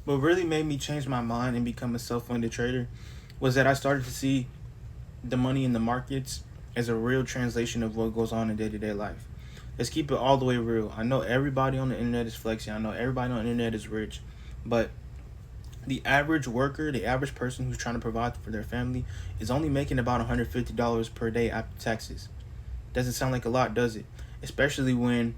what really made me change my mind and become a self-funded trader was that I started to see the money in the markets as a real translation of what goes on in day-to-day life. Let's keep it all the way real. I know everybody on the internet is flexing. I know everybody on the internet is rich, but the average worker, the average person who's trying to provide for their family, is only making about $150 per day after taxes. Doesn't sound like a lot, does it? Especially when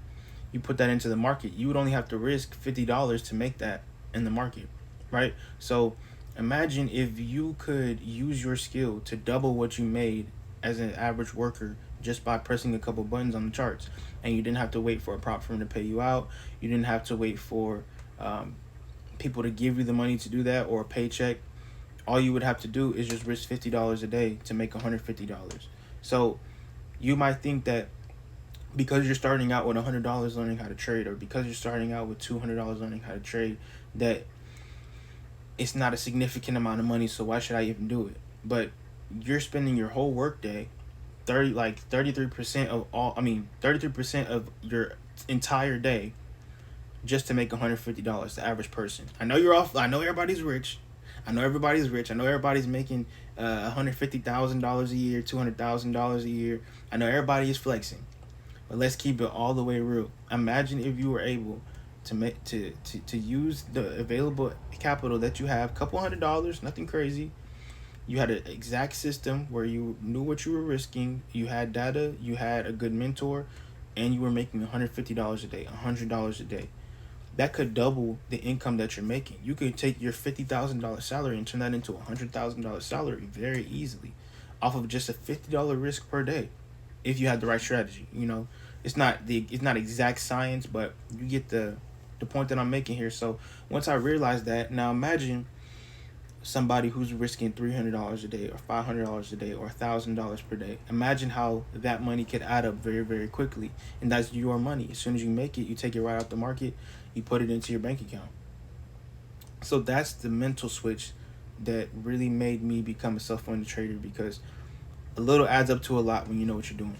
you put that into the market. You would only have to risk $50 to make that in the market, right? So imagine if you could use your skill to double what you made as an average worker just by pressing a couple buttons on the charts, and you didn't have to wait for a prop firm to pay you out. You didn't have to wait for um, people to give you the money to do that or a paycheck. All you would have to do is just risk $50 a day to make $150. So you might think that because you're starting out with $100 learning how to trade, or because you're starting out with $200 learning how to trade, that it's not a significant amount of money. So why should I even do it? But you're spending your whole workday, 33% of all. I mean, 33% of your entire day just to make $150. The average person. I know you're off. I know everybody's rich. I know everybody's rich. I know everybody's making $150,000 a year, $200,000 a year. I know everybody is flexing. But let's keep it all the way real. Imagine if you were able to make to use the available capital that you have, couple $100, nothing crazy. You had an exact system where you knew what you were risking. You had data. You had a good mentor, and you were making $150 a day, $100 a day. That could double the income that you're making. You could take your $50,000 salary and turn that into a $100,000 salary very easily, off of just a $50 risk per day, if you had the right strategy. It's not exact science, but you get the point that I'm making here. So once I realized that, now imagine somebody who's risking $300 a day or $500 a day or $1,000 per day. Imagine how that money could add up very, very quickly. And that's your money. As soon as you make it, you take it right out the market, you put it into your bank account. So that's the mental switch that really made me become a self-funded trader, because a little adds up to a lot when you know what you're doing.